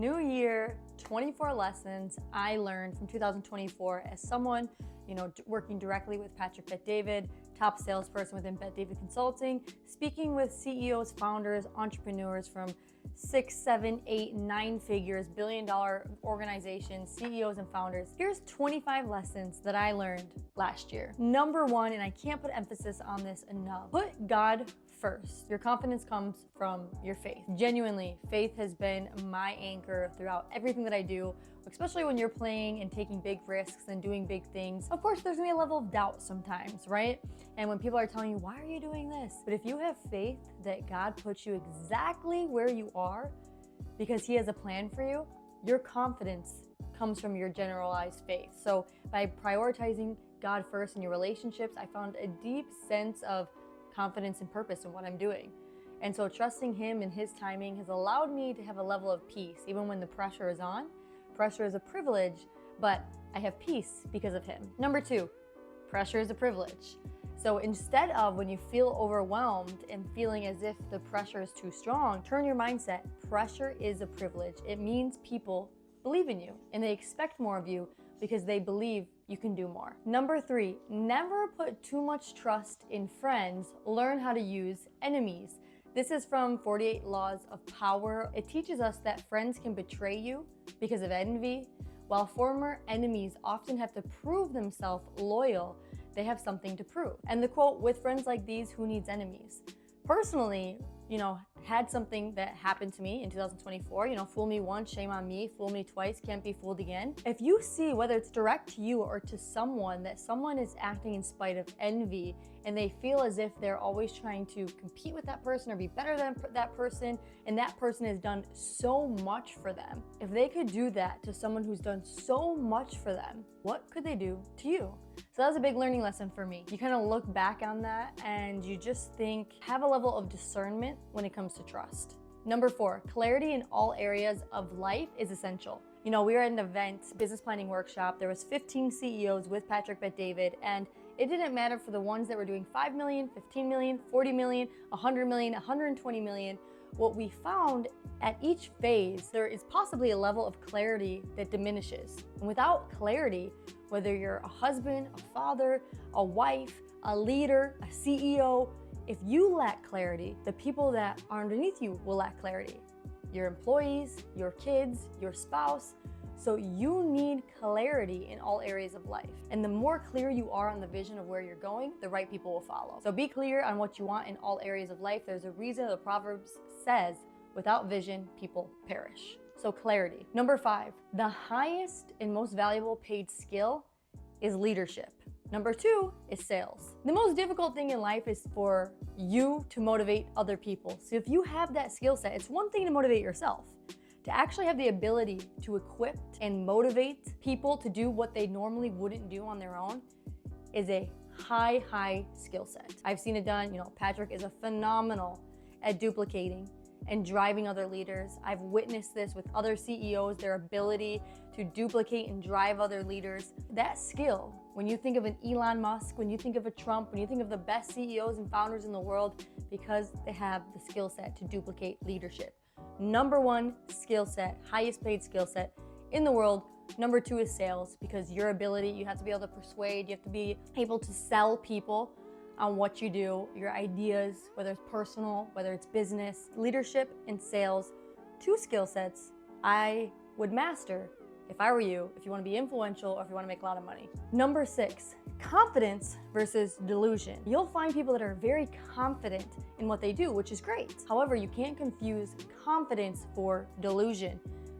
New year, 24 lessons I learned from 2024 as someone, working directly with Patrick Bet-David, top salesperson within Bet-David Consulting, speaking with CEOs, founders, entrepreneurs from 6, 7, 8, 9 figures, billion-dollar organizations, CEOs and founders. Here's 25 lessons that I learned last year. Number one, and I can't put emphasis on this enough, put God first. Your confidence comes from your faith. Genuinely, faith has been my anchor throughout everything that I do, especially when you're playing and taking big risks and doing big things. Of course, there's gonna be a level of doubt sometimes, right? And when people are telling you, why are you doing this? But if you have faith that God puts you exactly where you are because He has a plan for you, your confidence comes from your generalized faith. So by prioritizing God first in your relationships, I found a deep sense of confidence and purpose in what I'm doing. And so trusting Him and His timing has allowed me to have a level of peace, even when the pressure is on. Pressure is a privilege, but I have peace because of Him. Number two, pressure is a privilege. So instead of when you feel overwhelmed and feeling as if the pressure is too strong, turn your mindset. Pressure is a privilege. It means people believe in you and they expect more of you because they believe you can do more. Number three, never put too much trust in friends. Learn how to use enemies. This is from 48 Laws of Power. It teaches us that friends can betray you because of envy, while former enemies often have to prove themselves loyal. They have something to prove. And the quote, with friends like these, who needs enemies? Personally, had something that happened to me in 2024, fool me once, shame on me, fool me twice, can't be fooled again. If you see, whether it's direct to you or to someone, that someone is acting in spite of envy and they feel as if they're always trying to compete with that person or be better than that person, and that person has done so much for them. If they could do that to someone who's done so much for them, what could they do to you? So that was a big learning lesson for me. You kind of look back on that and you just think, have a level of discernment when it comes to trust. Number four, clarity in all areas of life is essential. We were at an event, business planning workshop. There was 15 CEOs with Patrick Bet-David, and it didn't matter for the ones that were doing 5 million, 15 million, 40 million, 100 million, 120 million. What we found at each phase, there is possibly a level of clarity that diminishes. And without clarity, whether you're a husband, a father, a wife, a leader, a CEO, if you lack clarity, the people that are underneath you will lack clarity. Your employees, your kids, your spouse. So you need clarity in all areas of life. And the more clear you are on the vision of where you're going, the right people will follow. So be clear on what you want in all areas of life. There's a reason the Proverbs says, without vision, people perish. So clarity. Number five, the highest and most valuable paid skill is leadership. Number two is sales. The most difficult thing in life is for you to motivate other people. So if you have that skill set, it's one thing to motivate yourself. To actually have the ability to equip and motivate people to do what they normally wouldn't do on their own is a high skill set. I've seen it done. Patrick is a phenomenal at duplicating and driving other leaders. I've witnessed this with other CEOs, their ability to duplicate and drive other leaders. That skill, when you think of an Elon Musk, when you think of a Trump, when you think of the best CEOs and founders in the world, because they have the skill set to duplicate leadership. Number one skill set, highest paid skill set in the world. Number two is sales, because your ability, you have to be able to persuade, you have to be able to sell people on what you do, your ideas, whether it's personal, whether it's business. Leadership and sales, two skill sets I would master if I were you, if you want to be influential or if you want to make a lot of money. Number six, confidence versus delusion. You'll find people that are very confident in what they do, which is great. However, you can't confuse confidence for delusion.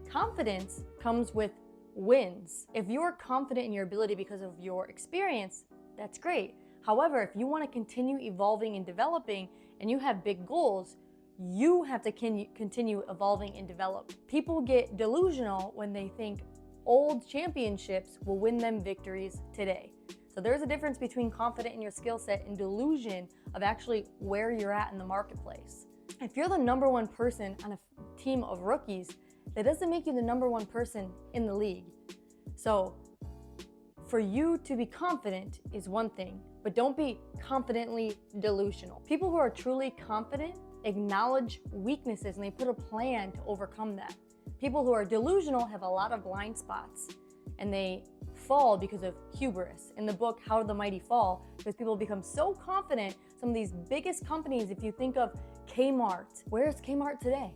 Confidence comes with wins. If you're confident in your ability because of your experience, that's great. However, if you want to continue evolving and developing and you have big goals, you have to continue evolving and develop. People get delusional when they think old championships will win them victories today. So there's a difference between confident in your skill set and delusion of actually where you're at in the marketplace. If you're the number one person on a team of rookies, that doesn't make you the number one person in the league. So for you to be confident is one thing, but don't be confidently delusional. People who are truly confident acknowledge weaknesses and they put a plan to overcome that. People who are delusional have a lot of blind spots, and they fall because of hubris. In the book, How the Mighty Fall, because people become so confident. Some of these biggest companies, if you think of Kmart, where's Kmart today?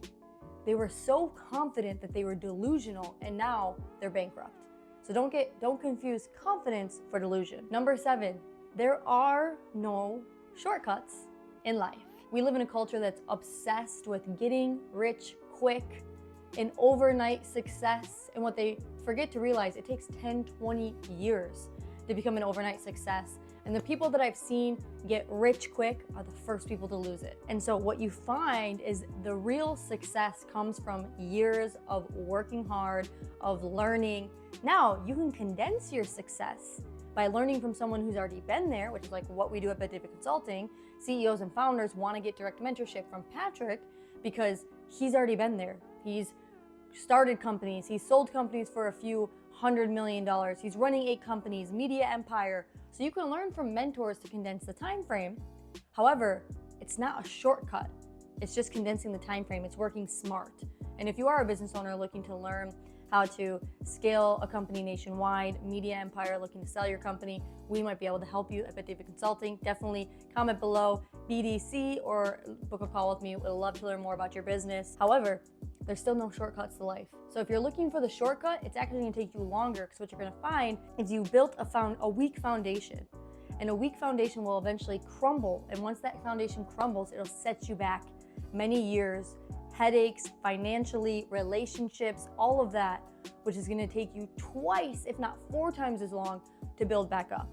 They were so confident that they were delusional, and now they're bankrupt. So don't confuse confidence for delusion. Number 7, there are no shortcuts in life. We live in a culture that's obsessed with getting rich quick and overnight success. And what they forget to realize, it takes 10, 20 years to become an overnight success. And the people that I've seen get rich quick are the first people to lose it. And so what you find is the real success comes from years of working hard, of learning. Now you can condense your success by learning from someone who's already been there, which is like what we do at David Consulting. CEOs and founders want to get direct mentorship from Patrick because he's already been there. He's started companies, he's sold companies for a few $100 million. He's running 8 companies, media empire. So you can learn from mentors to condense the time frame. However, it's not a shortcut. It's just condensing the time frame. It's working smart. And if you are a business owner looking to learn how to scale a company nationwide, media empire, looking to sell your company, we might be able to help you at David Consulting. Definitely comment below BDC or book a call with me. We'd love to learn more about your business. However, there's still no shortcuts to life. So if you're looking for the shortcut, it's actually gonna take you longer, because what you're gonna find is you built a weak foundation, and a weak foundation will eventually crumble. And once that foundation crumbles, it'll set you back many years, headaches, financially, relationships, all of that, which is gonna take you twice, if not 4 times as long to build back up.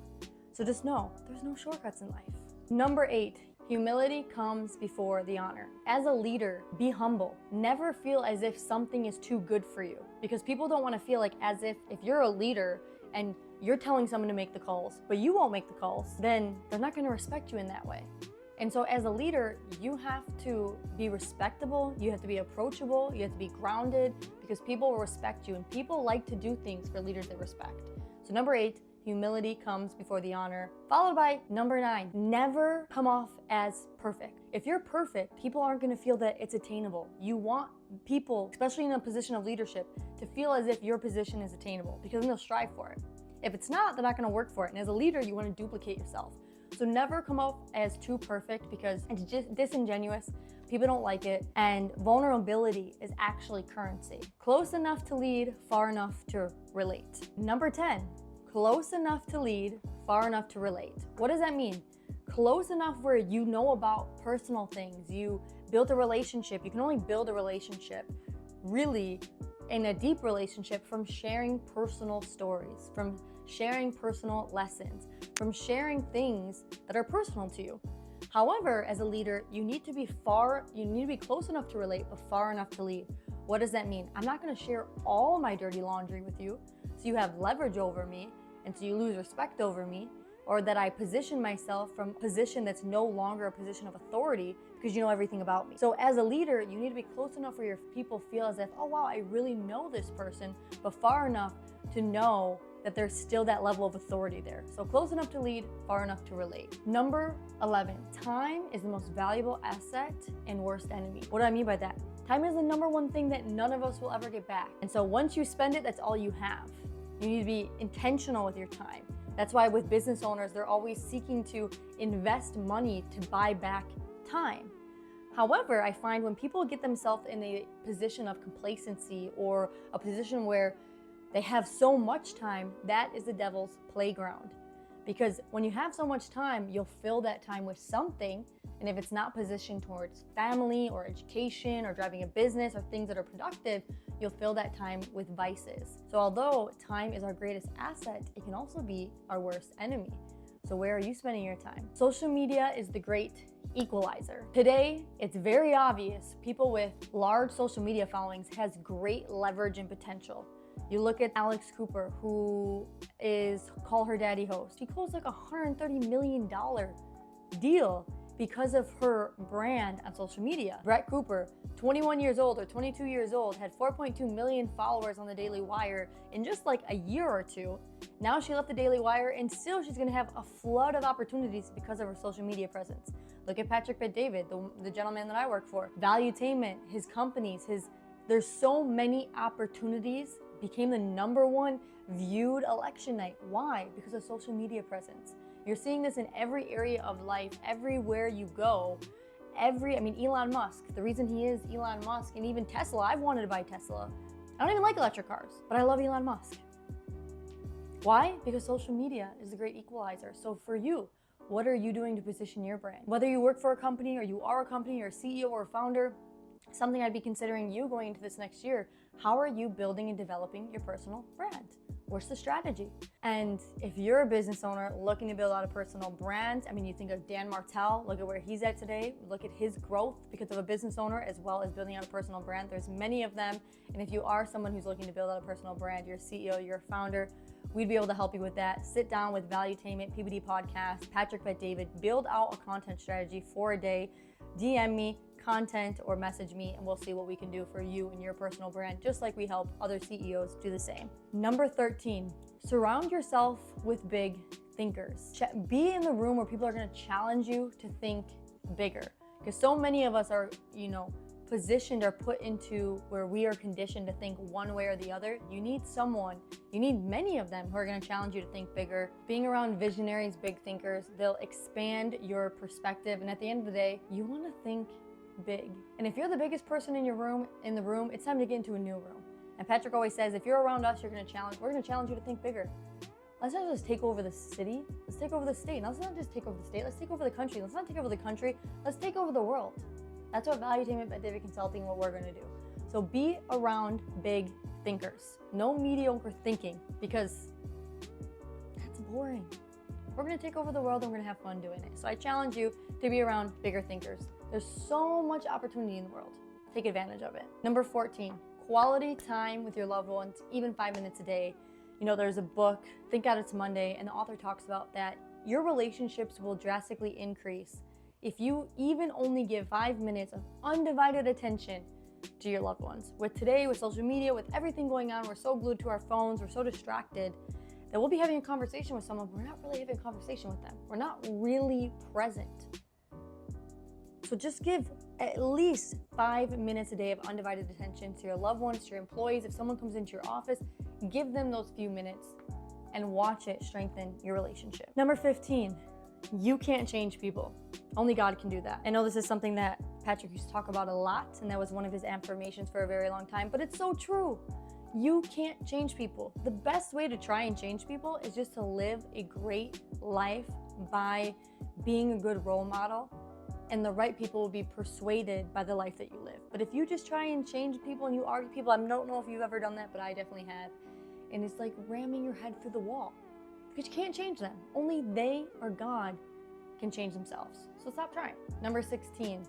So just know, there's no shortcuts in life. Number 8, humility comes before the honor. As a leader, be humble. Never feel as if something is too good for you, because people don't wanna feel like as if you're a leader and you're telling someone to make the calls, but you won't make the calls, then they're not gonna respect you in that way. And so as a leader, you have to be respectable, you have to be approachable, you have to be grounded, because people will respect you, and people like to do things for leaders they respect. So number 8, humility comes before the honor, followed by number 9, never come off as perfect. If you're perfect, people aren't gonna feel that it's attainable. You want people, especially in a position of leadership, to feel as if your position is attainable, because then they'll strive for it. If it's not, they're not gonna work for it. And as a leader, you wanna duplicate yourself. So never come off as too perfect, because it's just disingenuous. People don't like it. And vulnerability is actually currency. Close enough to lead, far enough to relate. Number 10, close enough to lead, far enough to relate. What does that mean? Close enough where you know about personal things. You built a relationship. You can only build a relationship really in a deep relationship from sharing personal stories, from sharing personal lessons, from sharing things that are personal to you. However, as a leader, you need to be close enough to relate, but far enough to lead. What does that mean? I'm not gonna share all my dirty laundry with you, so you have leverage over me, and so you lose respect over me, or that I position myself from a position that's no longer a position of authority because you know everything about me. So as a leader, you need to be close enough where your people feel as if, oh wow, I really know this person, but far enough to know that there's still that level of authority there. So close enough to lead, far enough to relate. Number 11, time is the most valuable asset and worst enemy. What do I mean by that? Time is the number one thing that none of us will ever get back. And so once you spend it, that's all you have. You need to be intentional with your time. That's why with business owners, they're always seeking to invest money to buy back time. However, I find when people get themselves in a position of complacency or a position where they have so much time, that is the devil's playground. Because when you have so much time, you'll fill that time with something. And if it's not positioned towards family or education or driving a business or things that are productive, you'll fill that time with vices. So although time is our greatest asset, it can also be our worst enemy. So where are you spending your time? Social media is the great equalizer. Today, it's very obvious people with large social media followings has great leverage and potential. You look at Alex Cooper, who is Call Her Daddy host. She closed like a $130 million deal because of her brand on social media. Brett Cooper, 21 years old or 22 years old, had 4.2 million followers on the Daily Wire in just like a year or two. Now she left the Daily Wire, and still she's gonna have a flood of opportunities because of her social media presence. Look at Patrick Bet-David, the gentleman that I work for. Valuetainment, his companies, his There's so many opportunities, became the number one viewed election night. Why? Because of social media presence. You're seeing this in every area of life, everywhere you go. Elon Musk, the reason he is Elon Musk, and even Tesla, I've wanted to buy Tesla. I don't even like electric cars, but I love Elon Musk. Why? Because social media is a great equalizer. So for you, what are you doing to position your brand? Whether you work for a company or you are a company or a CEO or a founder, something I'd be considering you going into this next year, how are you building and developing your personal brand? What's the strategy? And if you're a business owner looking to build out a personal brand, you think of Dan Martell, look at where he's at today, look at his growth because of a business owner as well as building out a personal brand. There's many of them. And if you are someone who's looking to build out a personal brand, you're a CEO, you're a founder, we'd be able to help you with that. Sit down with Valuetainment, PBD Podcast, Patrick Bet-David, build out a content strategy for a day, DM me, content, or message me, and we'll see what we can do for you and your personal brand, just like we help other CEOs do the same. Number 13, surround yourself with big thinkers. Be in the room where people are going to challenge you to think bigger, because so many of us are, positioned or put into where we are conditioned to think one way or the other. You need many of them who are going to challenge you to think bigger. Being around visionaries, big thinkers, they'll expand your perspective, and at the end of the day, you want to think big. And if you're the biggest person in the room, it's time to get into a new room. And Patrick always says, if you're around us, we're going to challenge you to think bigger. Let's not just take over the city, let's take over the state. Now, let's not just take over the state, let's take over the country. Let's not take over the country, let's take over the world. That's what Valuetainment by David Consulting, what we're going to do. So be around big thinkers. No mediocre thinking, because that's boring. We're going to take over the world and we're going to have fun doing it. So I challenge you to be around bigger thinkers. There's so much opportunity in the world. Take advantage of it. Number 14, quality time with your loved ones, even 5 minutes a day. There's a book, Thank God It's Monday, and the author talks about that your relationships will drastically increase if you even only give 5 minutes of undivided attention to your loved ones. With social media, with everything going on, we're so glued to our phones, we're so distracted that we'll be having a conversation with someone, we're not really having a conversation with them. We're not really present. So just give at least 5 minutes a day of undivided attention to your loved ones, to your employees. If someone comes into your office, give them those few minutes and watch it strengthen your relationship. Number 15, you can't change people. Only God can do that. I know this is something that Patrick used to talk about a lot, and that was one of his affirmations for a very long time, but it's so true. You can't change people. The best way to try and change people is just to live a great life by being a good role model, and the right people will be persuaded by the life that you live. But if you just try and change people and you argue people, I don't know if you've ever done that, but I definitely have, and it's like ramming your head through the wall, because you can't change them. Only they or God can change themselves. So stop trying. Number 16,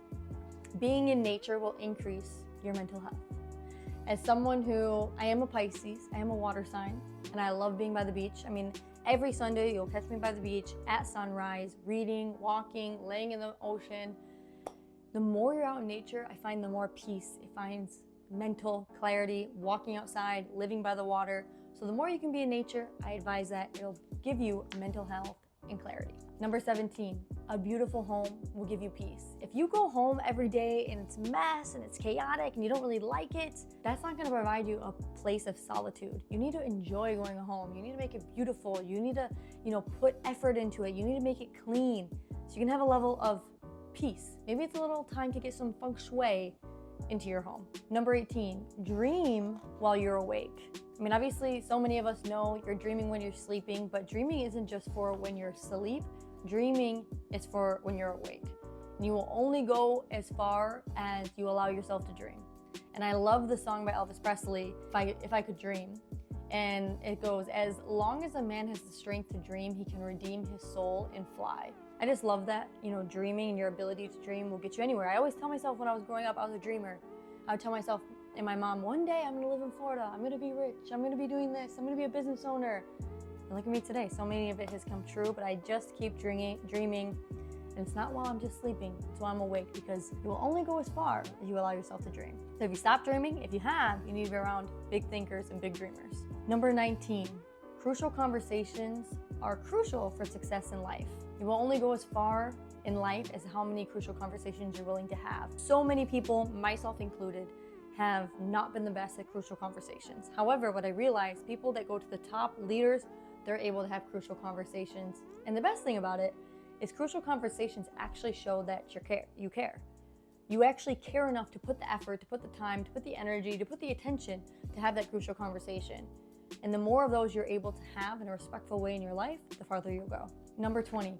being in nature will increase your mental health. As someone I am a Pisces, I am a water sign, and I love being by the beach. Every Sunday you'll catch me by the beach at sunrise, reading, walking, laying in the ocean. The more you're out in nature, I find the more peace. It finds mental clarity, walking outside, living by the water. So the more you can be in nature, I advise that. It'll give you mental health and clarity. Number 17, a beautiful home will give you peace. If you go home every day and it's a mess and it's chaotic and you don't really like it, that's not going to provide you a place of solitude. You need to enjoy going home. You need to make it beautiful. You need to, put effort into it. You need to make it clean so you can have a level of peace. Maybe it's a little time to get some feng shui into your home. Number 18, dream while you're awake. Obviously, so many of us know you're dreaming when you're sleeping, but dreaming isn't just for when you're asleep. Dreaming is for when you're awake. And you will only go as far as you allow yourself to dream. And I love the song by Elvis Presley, If I Could Dream. And it goes, as long as a man has the strength to dream, he can redeem his soul and fly. I just love that, dreaming and your ability to dream will get you anywhere. I always tell myself when I was growing up, I was a dreamer. I would tell myself and my mom, one day I'm gonna live in Florida, I'm gonna be rich, I'm gonna be doing this, I'm gonna be a business owner. And look at me today, so many of it has come true, but I just keep dreaming, and it's not while I'm just sleeping, it's while I'm awake, because you will only go as far as you allow yourself to dream. So if you stop dreaming, if you have, you need to be around big thinkers and big dreamers. Number 19, crucial conversations are crucial for success in life. You will only go as far in life as how many crucial conversations you're willing to have. So many people, myself included, have not been the best at crucial conversations. However, what I realized, people that go to the top leaders, they're able to have crucial conversations. And the best thing about it is crucial conversations actually show that you care. You actually care enough to put the effort, to put the time, to put the energy, to put the attention to have that crucial conversation. And the more of those you're able to have in a respectful way in your life, the farther you'll go. Number 20,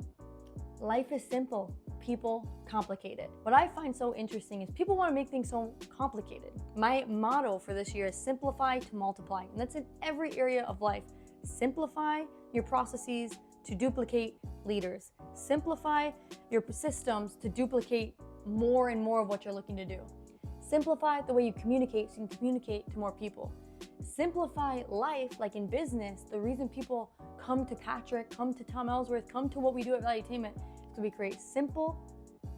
life is simple, people complicated. What I find so interesting is people want to make things so complicated. My motto for this year is simplify to multiply. And that's in every area of life. Simplify your processes to duplicate leaders. Simplify your systems to duplicate more and more of what you're looking to do. Simplify the way you communicate so you can communicate to more people. Simplify life, like in business. The reason people come to Patrick, come to Tom Ellsworth, come to what we do at Valuetainment is because we create simple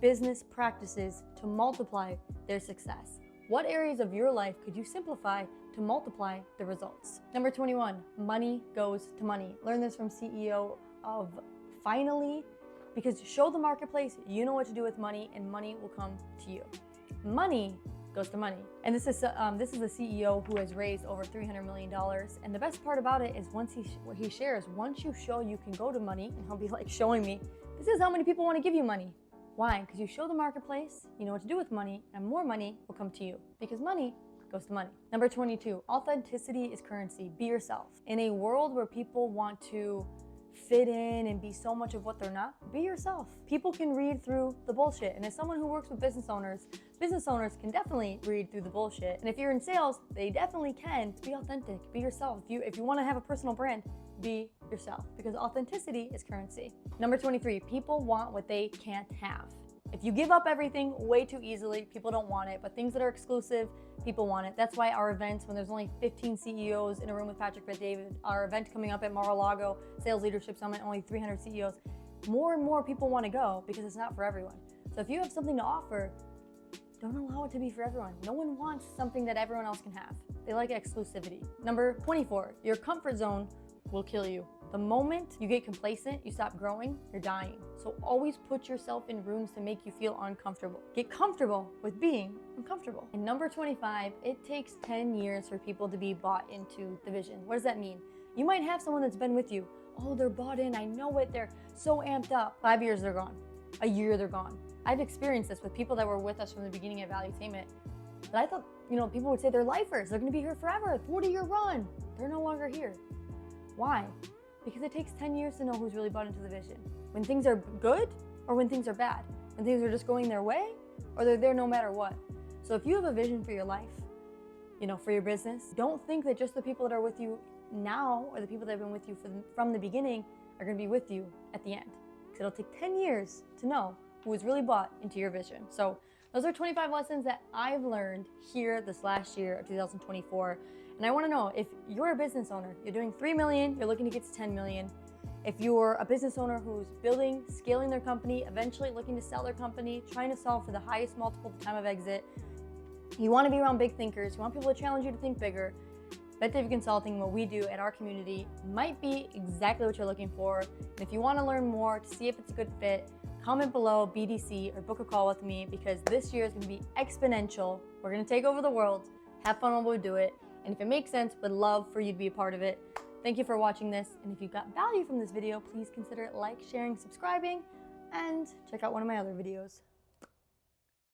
business practices to multiply their success. What areas of your life could you simplify to multiply the results? Number 21, money goes to money. Learn this from CEO of Finally, because show the marketplace you know what to do with money, and money will come to you. Money goes to money. And this is a CEO who has raised over $300 million. And the best part about it is once he shares, once you show you can go to money, and he'll be like showing me, this is how many people want to give you money. Why? Because you show the marketplace, you know what to do with money, and more money will come to you because money goes to money. Number 22, authenticity is currency. Be yourself. In a world where people want to fit in and be so much of what they're not, be yourself. People can read through the bullshit. And as someone who works with business owners can definitely read through the bullshit. And if you're in sales, they definitely can. Be authentic, be yourself. If you want to have a personal brand, be yourself, because authenticity is currency. Number 23, people want what they can't have. If you give up everything way too easily, people don't want it, but things that are exclusive, people want it. That's why our events, when there's only 15 CEOs in a room with Patrick Bet-David, our event coming up at Mar-a-Lago, Sales Leadership Summit, only 300 CEOs, more and more people want to go because it's not for everyone. So if you have something to offer, don't allow it to be for everyone. No one wants something that everyone else can have. They like exclusivity. Number 24, your comfort zone will kill you. The moment you get complacent, you stop growing, you're dying. So always put yourself in rooms to make you feel uncomfortable. Get comfortable with being uncomfortable. And number 25, it takes 10 years for people to be bought into the vision. What does that mean? You might have someone that's been with you. Oh, they're bought in, I know it, they're so amped up. 5 years, they're gone. A year, they're gone. I've experienced this with people that were with us from the beginning of Valuetainment. But I thought, people would say they're lifers. They're gonna be here forever, 40-year run. They're no longer here. Why? Because it takes 10 years to know who's really bought into the vision. When things are good or when things are bad. When things are just going their way or they're there no matter what. So if you have a vision for your life, for your business, don't think that just the people that are with you now or the people that have been with you from the beginning are going to be with you at the end. Because it'll take 10 years to know who is really bought into your vision. So those are 25 lessons that I've learned here this last year of 2024. And I want to know, if you're a business owner, you're doing 3 million, you're looking to get to 10 million. If you're a business owner who's building, scaling their company, eventually looking to sell their company, trying to solve for the highest multiple time of exit, you want to be around big thinkers, you want people to challenge you to think bigger, Bet-David Consulting, what we do at our community, might be exactly what you're looking for. And if you want to learn more to see if it's a good fit, comment below BDC or book a call with me, because this year is going to be exponential. We're going to take over the world. Have fun while we do it. And if it makes sense, would love for you to be a part of it. Thank you for watching this. And if you got value from this video, please consider like, sharing, subscribing, and check out one of my other videos.